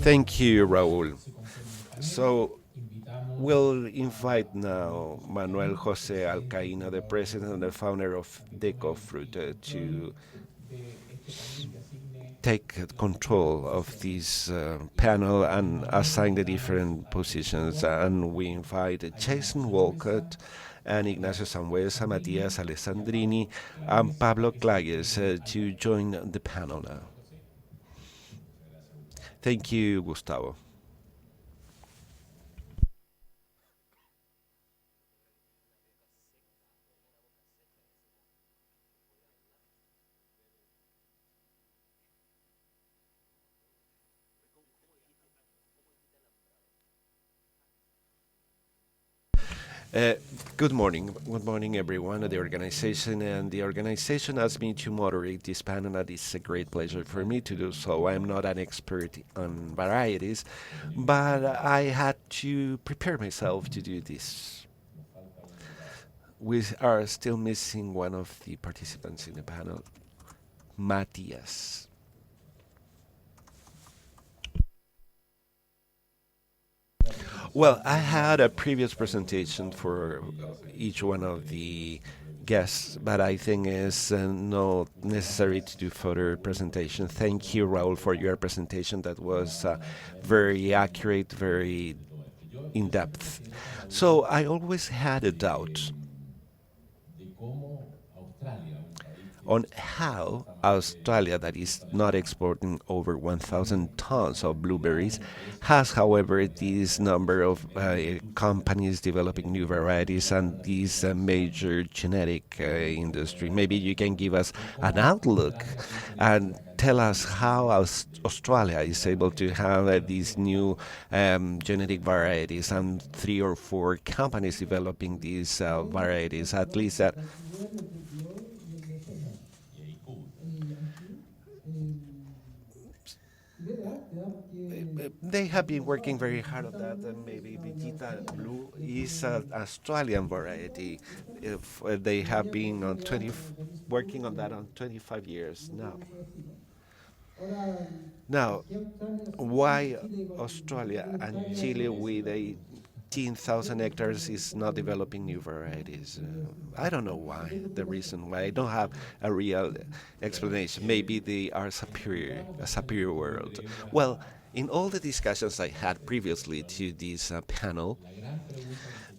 Thank you, Raul. So we'll invite now Manuel José Alcaino, the president and the founder of Deco Fruit, to take control of this panel and assign the different positions. And we invite Jason Wilcott and Ignacio Sanhueza, Matias, Alessandrini, and Pablo Klagges to join the panel now. Thank you, Gustavo. Uh, Good morning. Good morning, everyone at the organization. And the organization asked me to moderate this panel, and it's a great pleasure for me to do so. I'm not an expert on varieties, but I had to prepare myself to do this. We are still missing one of the participants in the panel, Matias. Well, I had a previous presentation for each one of the guests, but I think it's not necessary to do further presentation. Thank you, Raul, for your presentation. That was very accurate, very in depth. So I always had a doubt on how Australia, that is not exporting over 1,000 tons of blueberries, has, however, this number of companies developing new varieties and this major genetic industry. Maybe you can give us an outlook and tell us how Australia is able to have these new genetic varieties and 3 or 4 companies developing these varieties, at least that. They have been working very hard on that, and maybe Vegeta Blue is an Australian variety. If they have been on working on that on 25 years now. Now, why Australia and Chile with 18,000 hectares is not developing new varieties? I don't know why. The reason why I don't have a real explanation. Maybe they are superior, a superior world. Well, in all the discussions I had previously to this panel,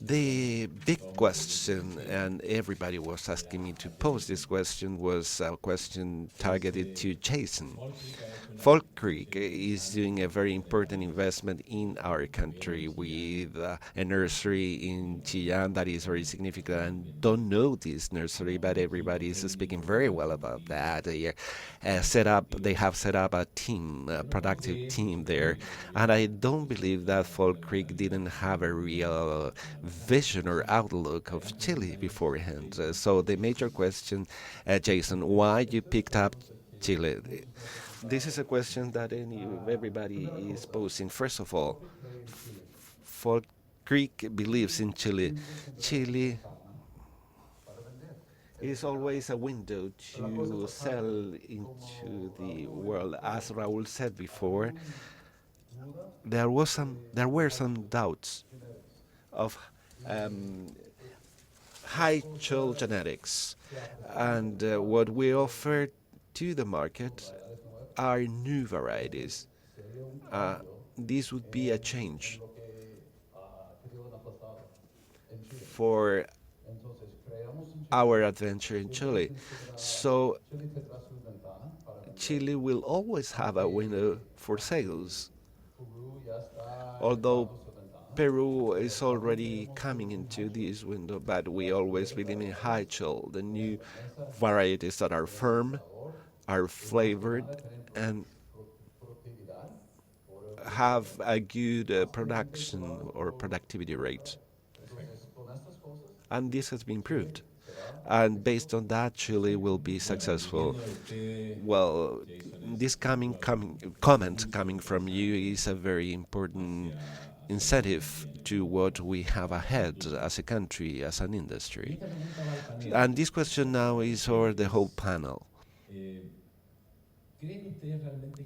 the big question, and everybody was asking me to pose this question, was a question targeted to Jason. Folk Creek is doing a very important investment in our country with a nursery in Chillán that is very significant. And don't know this nursery, but everybody is speaking very well about that. They have set up a team, a productive team there, and I don't believe that Folk Creek didn't have a real vision or outlook of Chile beforehand. So the major question, Jason, why you picked up Chile? This is a question that everybody is posing. First of all, Folk Creek believes in Chile. Chile is always a window to sell into the world. As Raul said before, there were some doubts of um, high chill genetics, and what we offer to the market are new varieties. Uh, this would be a change for our adventure in Chile. So Chile will always have a window for sales, although Peru is already coming into this window, but we always believe in high chill, the new varieties that are firm, are flavored, and have a good production or productivity rate. And this has been proved. And based on that, Chile will be successful. Well, this comment coming from you is a very important incentive to what we have ahead as a country, as an industry. And this question now is for the whole panel.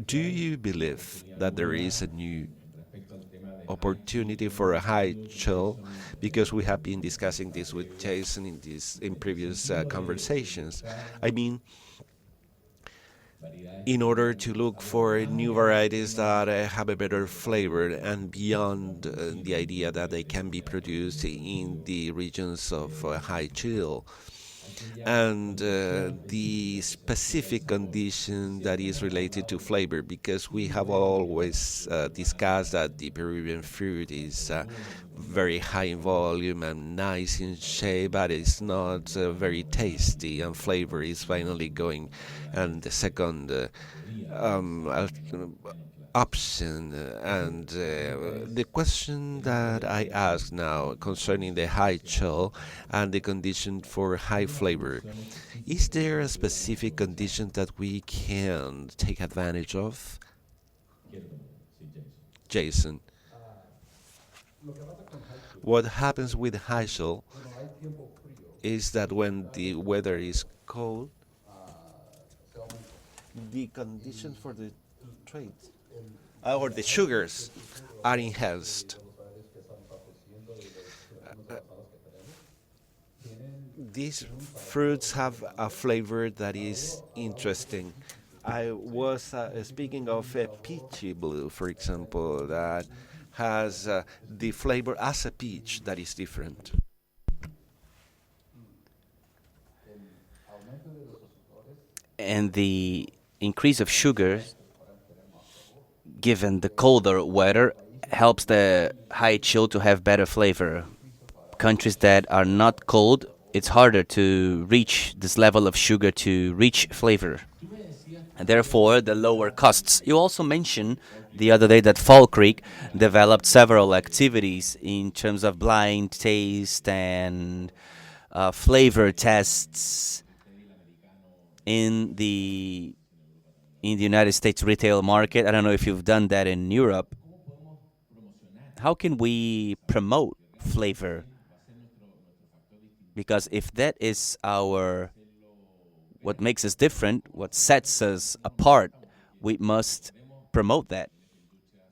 Do you believe that there is a new opportunity for a high chill? Because we have been discussing this with Jason in previous conversations. I mean, in order to look for new varieties that have a better flavor and beyond the idea that they can be produced in the regions of high chill and the specific condition that is related to flavor, because we have always discussed that the Peruvian fruit is very high in volume and nice in shape, but it's not very tasty, and flavor is finally going. And the second option. And the question that I ask now concerning the high chill and the condition for high flavor, is there a specific condition that we can take advantage of? Jason, what happens with high chill is that when the weather is cold, the conditions for the traits or the sugars are enhanced. These fruits have a flavor that is interesting. I was speaking of a peachy blue, for example, that has the flavor as a peach that is different. And the increase of sugar, given the colder weather, helps the high chill to have better flavor. Countries that are not cold, it's harder to reach this level of sugar to reach flavor. And therefore, the lower costs. You also mentioned the other day that Fall Creek developed several activities in terms of blind taste and flavor tests in the United States retail market. I don't know if you've done that in Europe. How can we promote flavor? Because if that is our what makes us different, what sets us apart, we must promote that.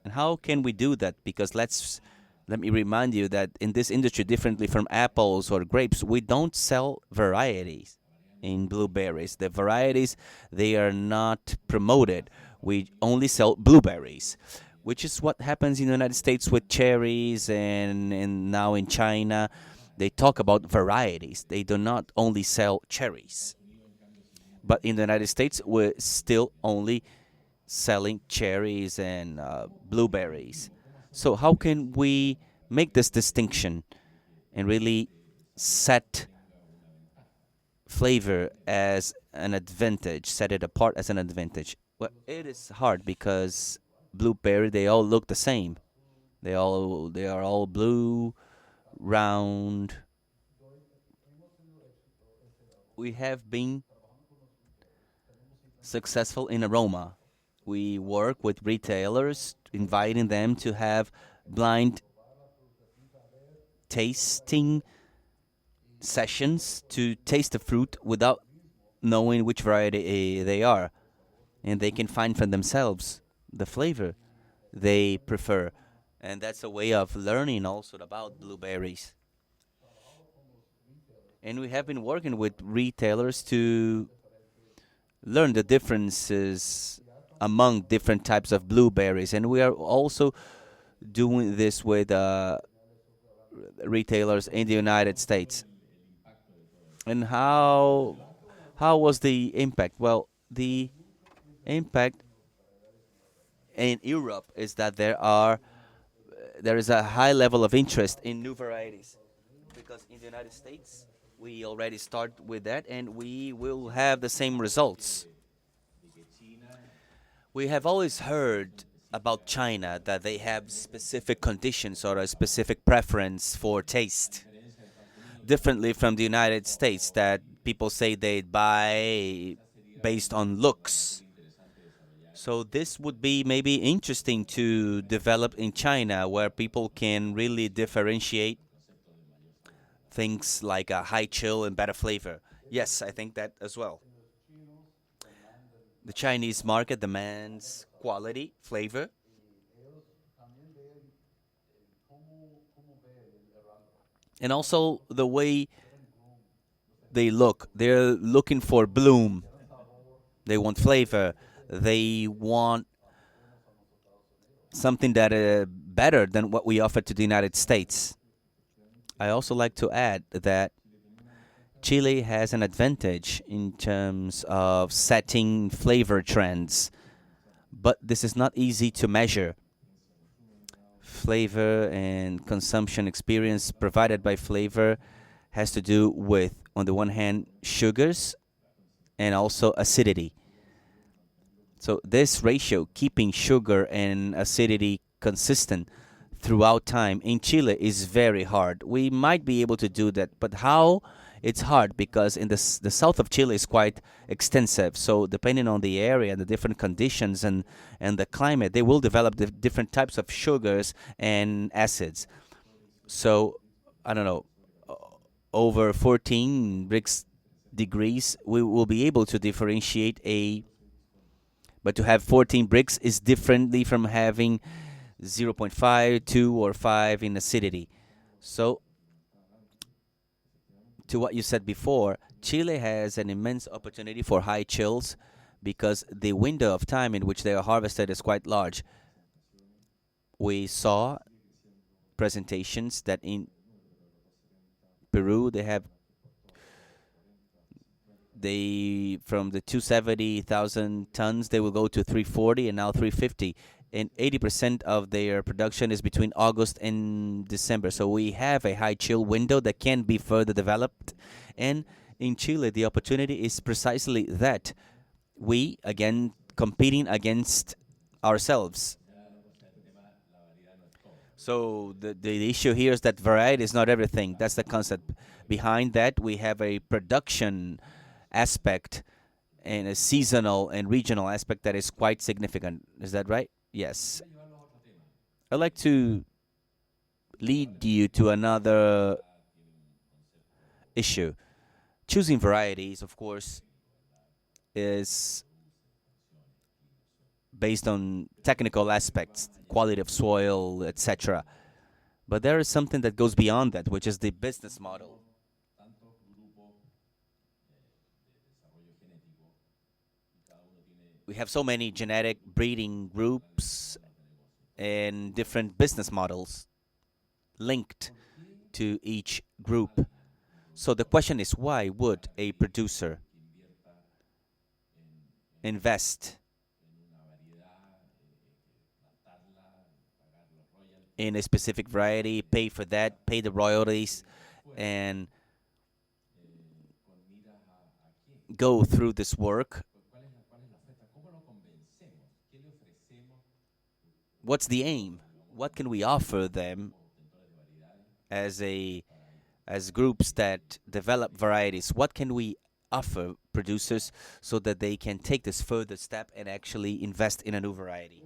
And how can we do that? Because let me remind you that in this industry, differently from apples or grapes, we don't sell varieties in blueberries. The varieties, they are not promoted. We only sell blueberries, which is what happens in the United States with cherries and now in China. They talk about varieties. They do not only sell cherries. But in the United States, we're still only selling cherries and blueberries. So how can we make this distinction and really set flavor as an advantage, set it apart as an advantage? Well, it is hard because blueberry, they all look the same. They are all blue, round. We have been successful in aroma. We work with retailers, inviting them to have blind tasting sessions to taste the fruit without knowing which variety they are. And they can find for themselves the flavor they prefer. And that's a way of learning also about blueberries. And we have been working with retailers to learn the differences among different types of blueberries. And we are also doing this with retailers in the United States. And how was the impact? Well, the impact in Europe is that there is a high level of interest in new varieties, because in the United States we already start with that and we will have the same results. We have always heard about China that they have specific conditions or a specific preference for taste, differently from the United States that people say they buy based on looks. So this would be maybe interesting to develop in China, where people can really differentiate things like a high chill and better flavor. Yes, I think that as well. The Chinese market demands quality, flavor, and also the way they look. They're looking for bloom. They want flavor. They want something that better than what we offer to the United States. I also like to add that Chile has an advantage in terms of setting flavor trends, but this is not easy to measure. Flavor and consumption experience provided by flavor has to do with, on the one hand, sugars and also acidity. So this ratio, keeping sugar and acidity consistent throughout time in Chile, is very hard. We might be able to do that, but how? It's hard because in the south of Chile is quite extensive. So depending on the area, the different conditions and the climate, they will develop the different types of sugars and acids. So I don't know, over 14 Brix degrees, we will be able to differentiate a. But to have 14 Brix is differently from having 0.5, 2, or 5 in acidity. So to what you said before, Chile has an immense opportunity for high chills because the window of time in which they are harvested is quite large. We saw presentations that in Peru they from the 270,000 tons they will go to 340 and now 350, and 80% of their production is between August and December. So we have a high chill window that can be further developed, and in Chile the opportunity is precisely that. We again competing against ourselves. So the issue here is that variety is not everything. That's the concept behind that. We have a production aspect and a seasonal and regional aspect that is quite significant. Is that right? Yes. I'd like to lead you to another issue. Choosing varieties, of course, is based on technical aspects, quality of soil, etc. But there is something that goes beyond that, which is the business model. We have so many genetic breeding groups and different business models linked to each group. So the question is, why would a producer invest in a specific variety, pay for that, pay the royalties, and go through this work? What's the aim? What can we offer them as groups that develop varieties? What can we offer producers so that they can take this further step and actually invest in a new variety?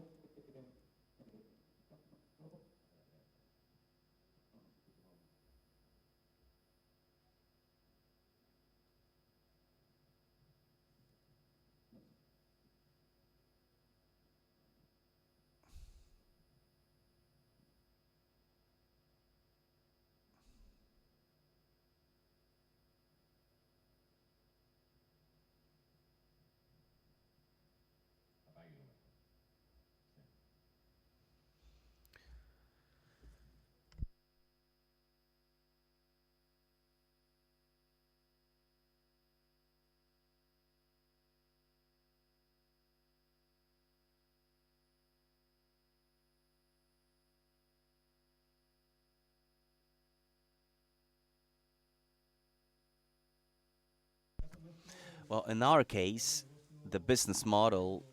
Well, in our case, the business model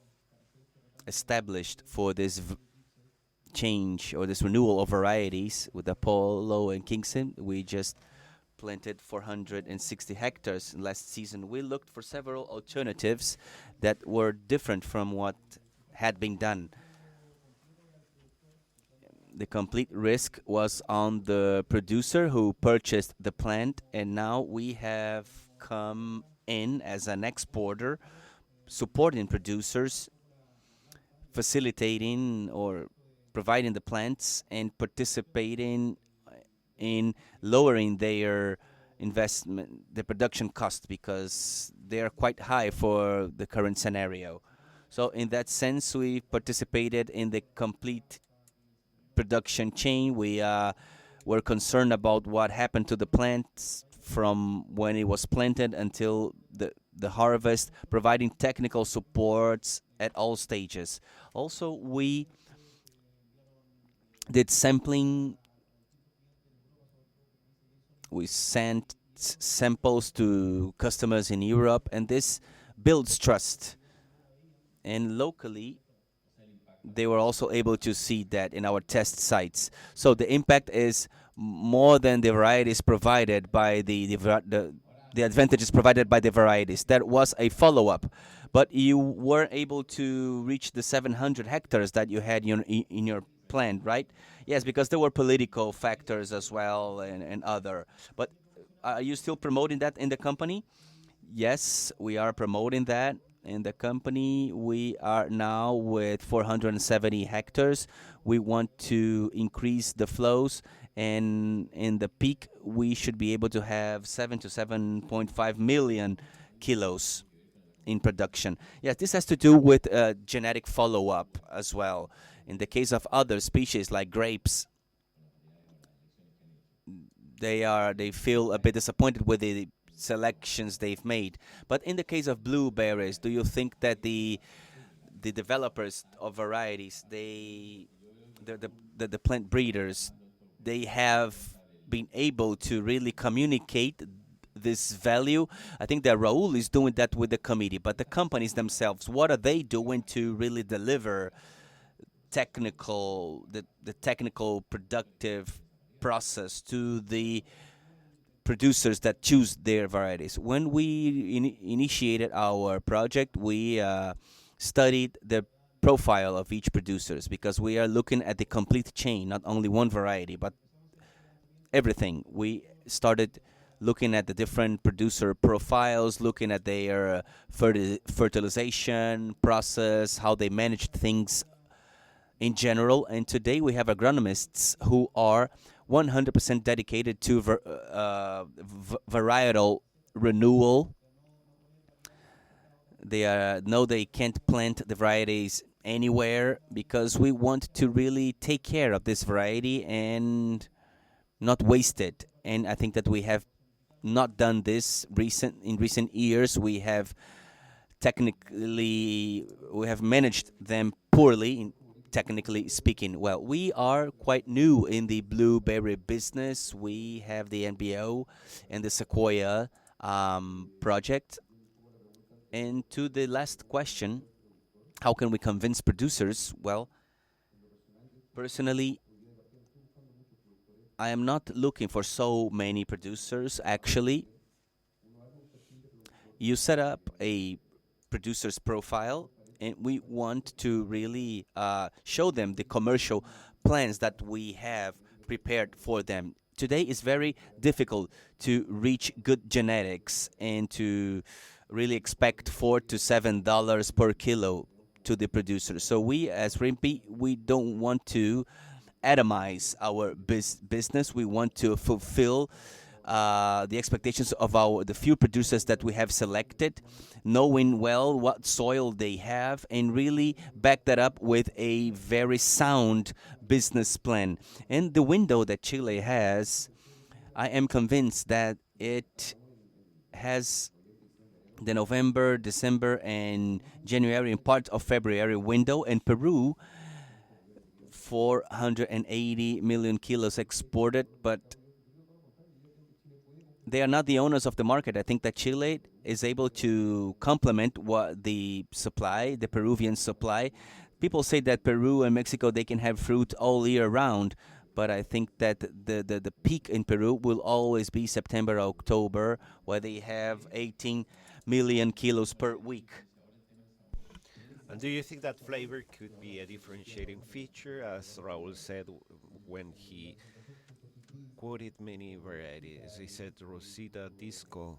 established for this change or this renewal of varieties with Apollo and Kingston, we just planted 460 hectares last season. We looked for several alternatives that were different from what had been done. The complete risk was on the producer who purchased the plant, and now we have come in as an exporter supporting producers, facilitating or providing the plants, and participating in lowering their investment, the production cost, because they are quite high for the current scenario. So in that sense, we participated in the complete production chain. We were concerned about what happened to the plants from when it was planted until the harvest, providing technical supports at all stages. Also, we did sampling. We sent samples to customers in Europe, and this builds trust. And locally, they were also able to see that in our test sites. So the impact is more than the varieties provided by the advantages provided by the varieties. That was a follow-up, but you were able to reach the 700 hectares that you had in your plan, right? Yes, because there were political factors as well and other. But are you still promoting that in the company? Yes, we are promoting that in the company. We are now with 470 hectares. We want to increase the flows, and in the peak, we should be able to have 7 to 7.5 million kilos in production. Yes, this has to do with genetic follow-up as well. In the case of other species like grapes, they feel a bit disappointed with the selections they've made. But in the case of blueberries, do you think that the developers of varieties, the plant breeders, they have been able to really communicate this value? I think that Raul is doing that with the committee, but the companies themselves, what are they doing to really deliver the technical productive process to the producers that choose their varieties? When we initiated our project, we studied the profile of each producers, because we are looking at the complete chain, not only one variety, but everything. We started looking at the different producer profiles, looking at their fertilization process, how they managed things in general. And today we have agronomists who are 100% dedicated to varietal renewal. They know they can't plant the varieties anywhere, because we want to really take care of this variety and not waste it. And I think that we have not done this in recent years. We have managed them poorly, technically speaking. Well, we are quite new in the blueberry business. We have the NBO and the Sequoia project. And to the last question, how can we convince producers? Well, personally, I am not looking for so many producers. Actually, you set up a producer's profile, and we want to really show them the commercial plans that we have prepared for them. Today is very difficult to reach good genetics and to really expect $4 to $7 per kilo to the producer. So we, as Rimpi, we don't want to atomize our business. We want to fulfill the expectations of the few producers that we have selected, knowing well what soil they have, and really back that up with a very sound business plan. And the window that Chile has, I am convinced that it has the November, December, and January, and part of February window, and Peru 480 million kilos exported, but they are not the owners of the market. I think that Chile is able to complement what the Peruvian supply. People say that Peru and Mexico, they can have fruit all year round, but I think that the peak in Peru will always be September, October, where they have 18 million kilos per week. And do you think that flavor could be a differentiating feature, as Raul said when he quoted many varieties? He said Rosita, Disco,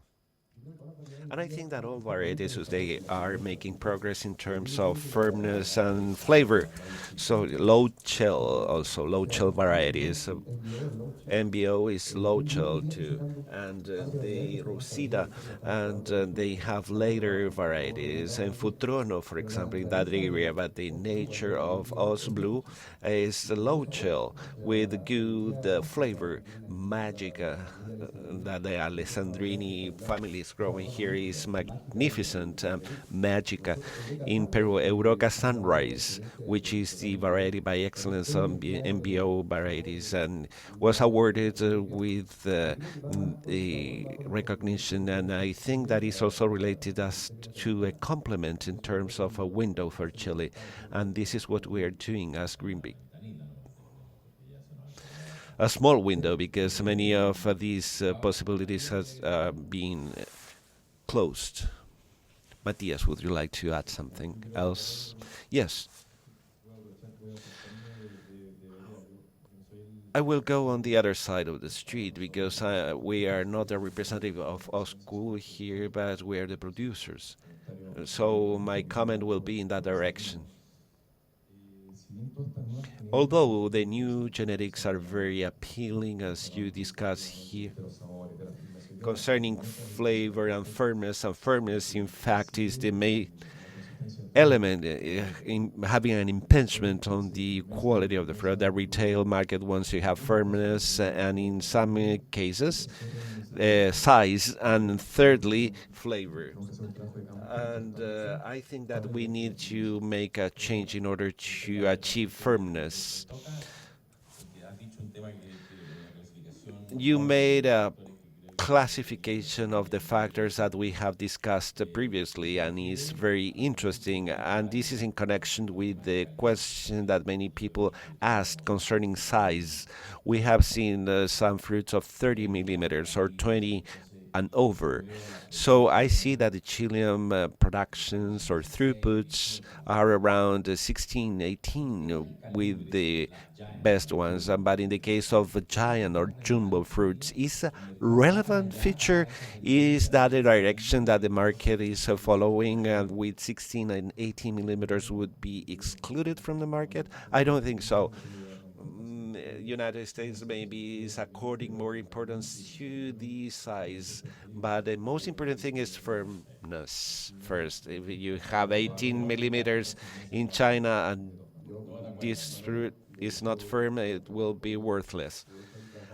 And I think that all varieties they are making progress in terms of firmness and flavor. So low chill, also low chill varieties. MBO is low chill too, and the Rosita, and they have later varieties. And Futrono, for example, in that area, but the nature of Os Blue is low chill with good flavor. Magica, that the Alessandrini family is growing here is magnificent. Magica. In Peru, Euroca Sunrise, which is the variety by excellence of MBO varieties, and was awarded with the recognition. And I think that is also related as to a complement in terms of a window for Chile. And this is what we are doing as Greenpeace, a small window, because many of these possibilities has been closed. Matias, would you like to add something else? Yes. I will go on the other side of the street because we are not a representative of OSCU here, but we are the producers. So my comment will be in that direction. Although the new genetics are very appealing, as you discuss here, concerning flavor and firmness, in fact, is the main element in having an impingement on the quality of the fruit. The retail market wants to have firmness, and in some cases, size, and thirdly, flavor. And I think that we need to make a change in order to achieve firmness. You made a classification of the factors that we have discussed previously, and is very interesting. And this is in connection with the question that many people asked concerning size. We have seen some fruits of 30 millimeters or 20 and over. So I see that the Chilean productions or throughputs are around 16, 18 with the best ones. But in the case of giant or jumbo fruits, is a relevant feature? Is that the direction that the market is following, and with 16 and 18 millimeters would be excluded from the market? I don't think so. United States maybe is according more importance to the size, but the most important thing is firmness first. If you have 18 millimeters in China and this fruit is not firm, it will be worthless.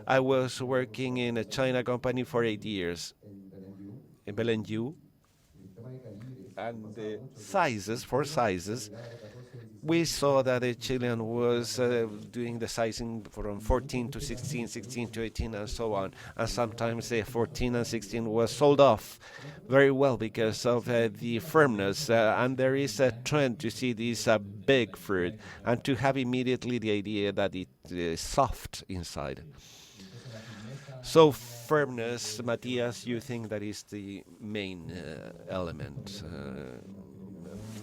I was working in a China company for 8 years in Belenju, and the sizes, for sizes, we saw that the Chilean was doing the sizing from 14 to 16, 16 to 18, and so on. And sometimes the 14 and 16 was sold off very well because of the firmness. And there is a trend to see this big fruit and to have immediately the idea that it is soft inside. So firmness, Matias, you think that is the main element?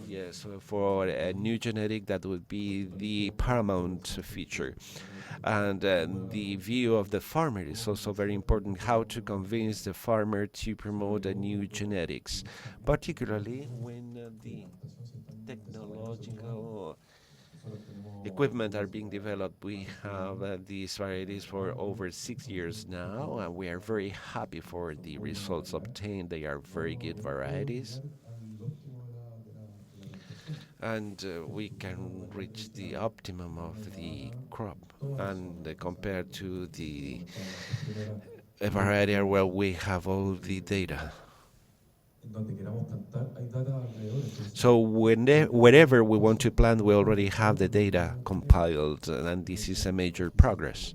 Yes, for a new genetic, that would be the paramount feature. And the view of the farmer is also very important, how to convince the farmer to promote a new genetics, particularly when the technological equipment are being developed. We have these varieties for over 6 years now, and we are very happy for the results obtained. They are very good varieties, and we can reach the optimum of the crop. And compared to the variety where we have all the data. So wherever we want to plant, we already have the data compiled, and this is a major progress.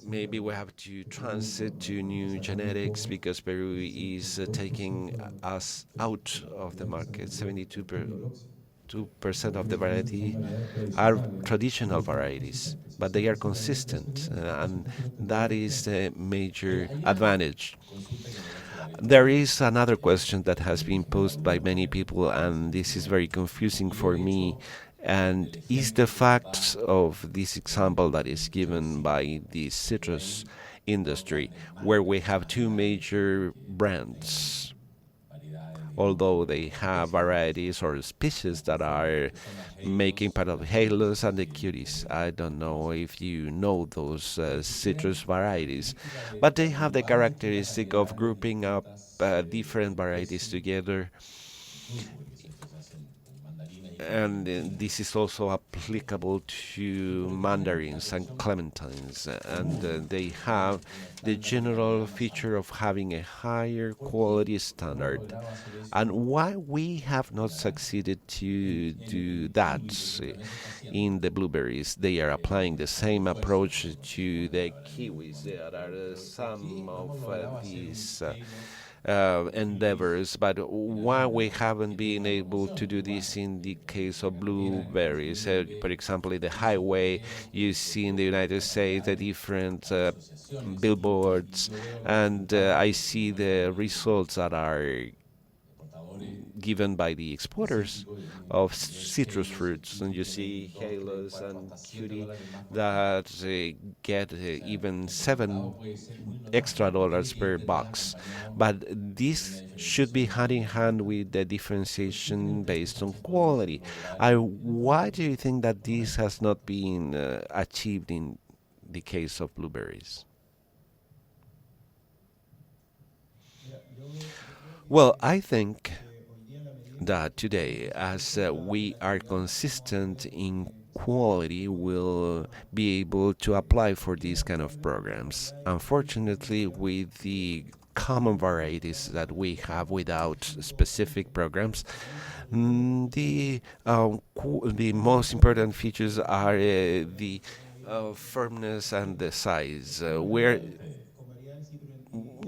Maybe we have to transit to new genetics because Peru is taking us out of the market. 72% of the variety are traditional varieties, but they are consistent, and that is a major advantage. There is another question that has been posed by many people, and this is very confusing for me, and is the fact of this example that is given by the citrus, industry, where we have two major brands, although they have varieties or species that are making part of halos and the cuties. I don't know if you know those citrus varieties, but they have the characteristic of grouping up different varieties together, and this is also applicable to mandarins and clementines, and they have the general feature of having a higher quality standard. And why we have not succeeded to do that in the blueberries, they are applying the same approach to the kiwis. There are some of these endeavors, but why we haven't been able to do this in the case of blueberries? For example, in the highway, you see in the United States the different billboards, and I see the results that are given by the exporters of citrus fruits, and you see halos and cutie that get even $7 extra per box. But this should be hand in hand with the differentiation based on quality. Why do you think that this has not been achieved in the case of blueberries? Well, I think that today, as we are consistent in quality, will be able to apply for these kind of programs. Unfortunately, with the common varieties that we have without specific programs, the most important features are the firmness and the size. We're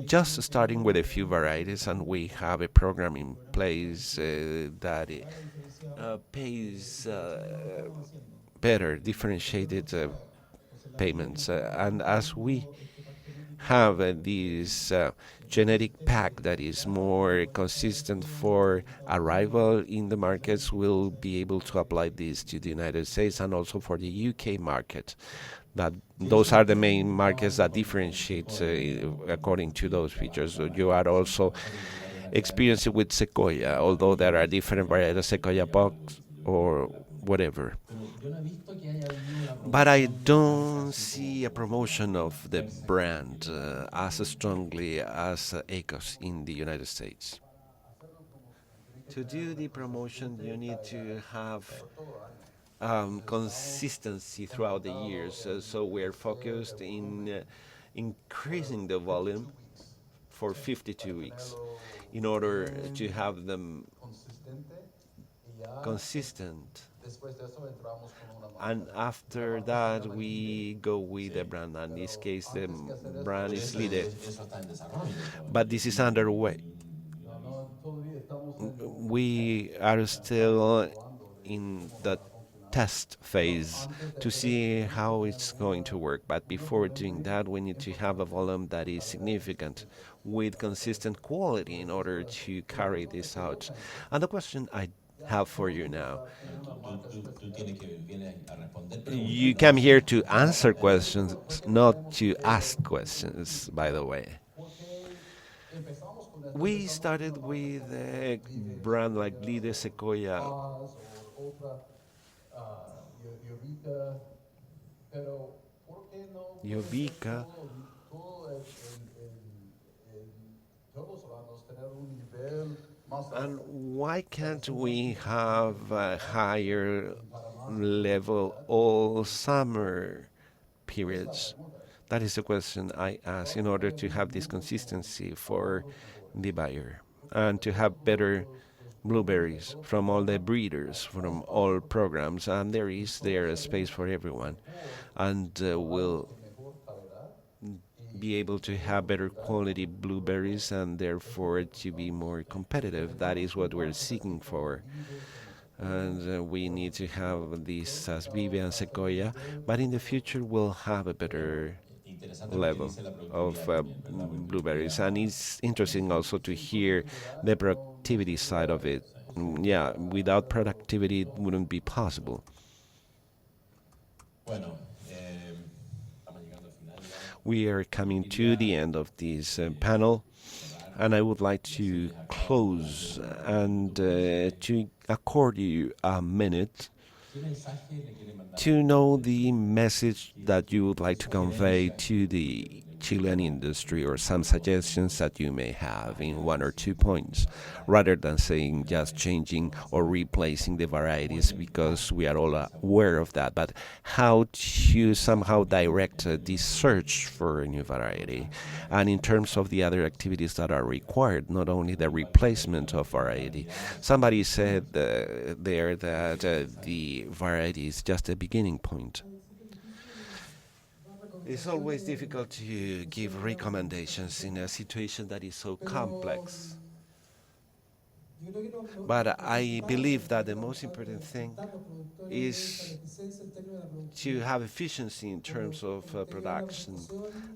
just starting with a few varieties, and we have a program in place that pays better differentiated payments. And as we have this genetic pack that is more consistent for arrival in the markets, we'll be able to apply this to the United States and also for the UK market. That those are the main markets that differentiate according to those features. So you are also experiencing with sequoia, although there are different varieties of sequoia box or whatever. But I don't see a promotion of the brand as strongly as ACOS in the United States. To do the promotion, you need to have consistency throughout the years. So we're focused in increasing the volume for 52 weeks in order to have them consistent. And after that, we go with the brand. In this case, the brand is Lide. But this is underway. We are still in the test phase to see how it's going to work. But before doing that, we need to have a volume that is significant with consistent quality in order to carry this out. And the question I have for you now, you came here to answer questions, not to ask questions, by the way. We started with a brand like Lide Sequoia, Yovica, and why can't we have a higher level all summer periods? That is the question I ask in order to have this consistency for the buyer and to have better blueberries from all the breeders, from all programs, and there a space for everyone, and we'll be able to have better quality blueberries and therefore to be more competitive. That is what we're seeking for. And we need to have this as Vive and Sequoia, but in the future we'll have a better level of blueberries. And it's interesting also to hear the productivity side of it. Yeah, without productivity, it wouldn't be possible. We are coming to the end of this panel, and I would like to close and to accord you a minute to know the message that you would like to convey to the Chilean industry, or some suggestions that you may have in one or two points, rather than saying just changing or replacing the varieties, because we are all aware of that, but how to somehow direct this search for a new variety. And in terms of the other activities that are required, not only the replacement of variety. Somebody said there that the variety is just a beginning point. It's always difficult to give recommendations in a situation that is so complex. But I believe that the most important thing is to have efficiency in terms of production.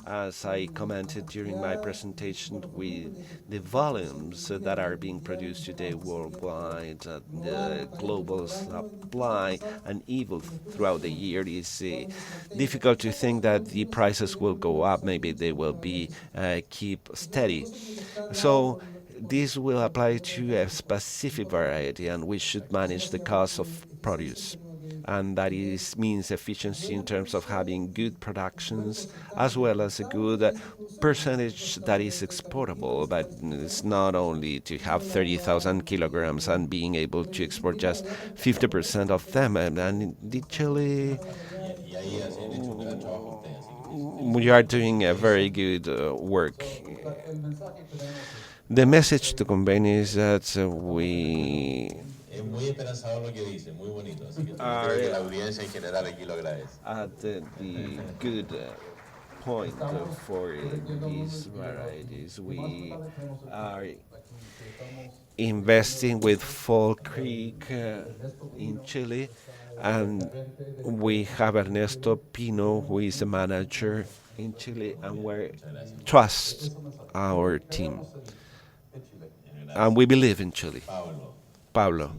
As I commented during my presentation, with the volumes that are being produced today worldwide, the global supply, and even throughout the year, it is difficult to think that the prices will go up. Maybe they will be keep steady. So this will apply to a specific variety, and we should manage the cost of produce. And that means efficiency in terms of having good productions, as well as a good percentage that is exportable. But it's not only to have 30,000 kilograms and being able to export just 50% of them. And in Chile, we are doing a very good work. The message to convey is that we are at the good point for these varieties. We are investing with Fall Creek in Chile, and we have Ernesto Pino, who is the manager in Chile, and we trust our team. And we believe in Chile. Pablo,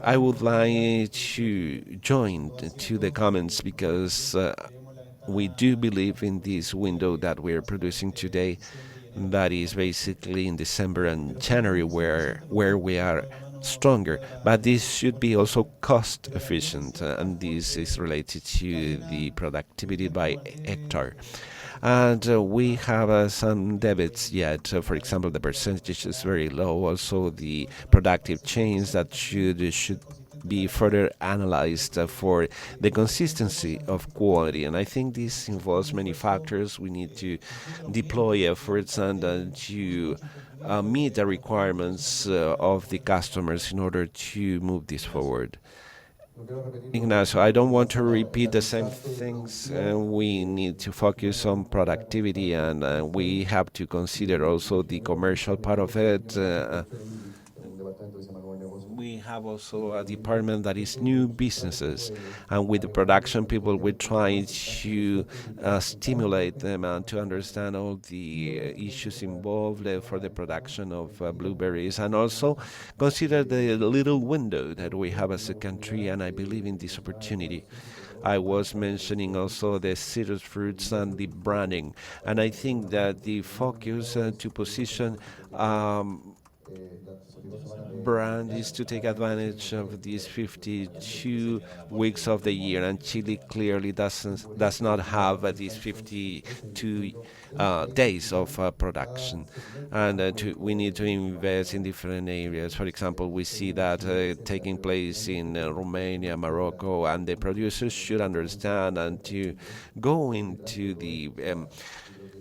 I would like to join to the comments, because we do believe in this window that we're producing today. That is basically in December and January, where we are stronger. But this should be also cost efficient, and this is related to the productivity by hectare. And we have some debits yet. For example, the percentage is very low. Also, the productive chains that should be further analyzed for the consistency of quality. And I think this involves many factors. We need to deploy efforts and to meet the requirements of the customers in order to move this forward. Ignacio, I don't want to repeat the same things. We need to focus on productivity, and we have to consider also the commercial part of it. We have also a department that is new businesses, and with the production people, we try to stimulate them and to understand all the issues involved for the production of blueberries, and also consider the little window that we have as a country, and I believe in this opportunity. I was mentioning also the citrus fruits and the branding, and I think that the focus to position brand is to take advantage of these 52 weeks of the year, and Chile clearly does not have these 52 days of production, and we need to invest in different areas. For example, we see that taking place in Romania, Morocco, and the producers should understand and to go into the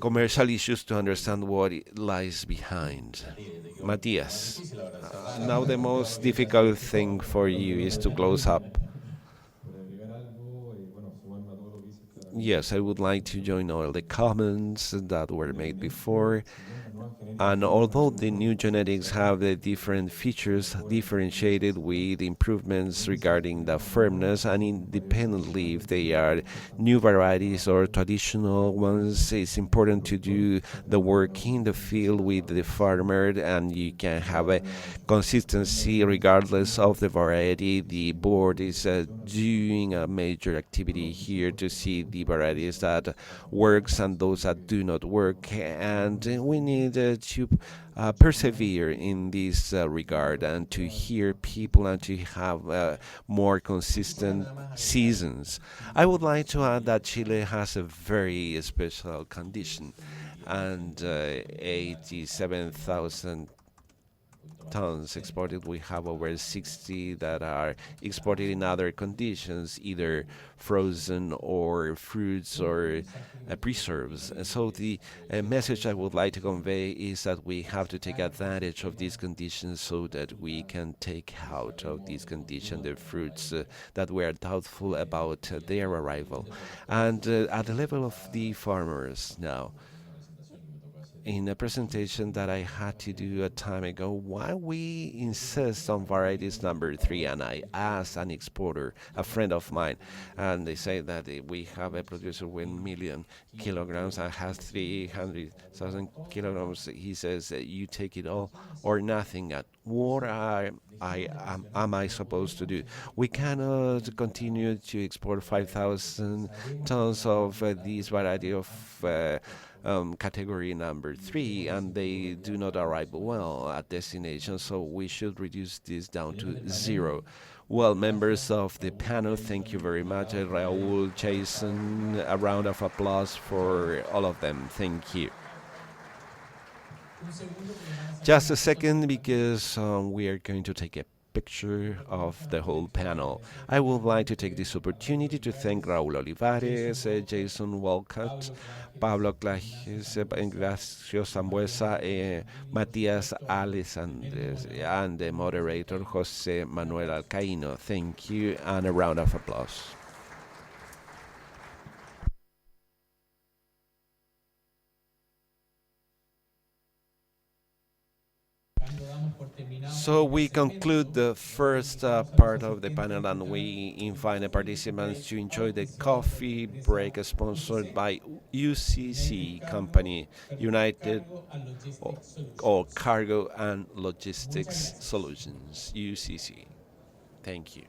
commercial issues to understand what lies behind. Matias, now the most difficult thing for you is to close up. Yes, I would like to join all the comments that were made before. And although the new genetics have the different features differentiated with improvements regarding the firmness and independently if they are new varieties or traditional ones, it's important to do the work in the field with the farmer and you can have a consistency regardless of the variety. The board is doing a major activity here to see the varieties that works and those that do not work, and we need to persevere in this regard and to hear people and to have more consistent seasons. I would like to add that Chile has a very special condition, and 87,000 tons exported. We have over 60 that are exported in other conditions, either frozen or fruits or preserves. And so the message I would like to convey is that we have to take advantage of these conditions so that we can take out of these conditions the fruits that we are doubtful about their arrival. And at the level of the farmers now, in a presentation that I had to do a time ago, why we insist on varieties number 3, and I asked an exporter, a friend of mine, and they say that we have a producer with 1,000,000 kilograms and has 300,000 kilograms. He says you take it all or nothing. What am I supposed to do? We cannot continue to export 5,000 tons of this variety of category number 3, and they do not arrive well at destination, so we should reduce this down to 0. Well, members of the panel, thank you very much. Raul, Jason, a round of applause for all of them. Thank you. Just a second, because we are going to take a picture of the whole panel. I would like to take this opportunity to thank Raúl Olivares, Jason Wilcott, Pablo Klagges, Ignacio Sanhueza, Matias, Alessandrini, and the moderator, José Manuel Alcaino. Thank you, and a round of applause. So we conclude the first part of the panel, and we invite the participants to enjoy the coffee break sponsored by UCC Company, United or Cargo and Logistics Solutions, UCC. Thank you.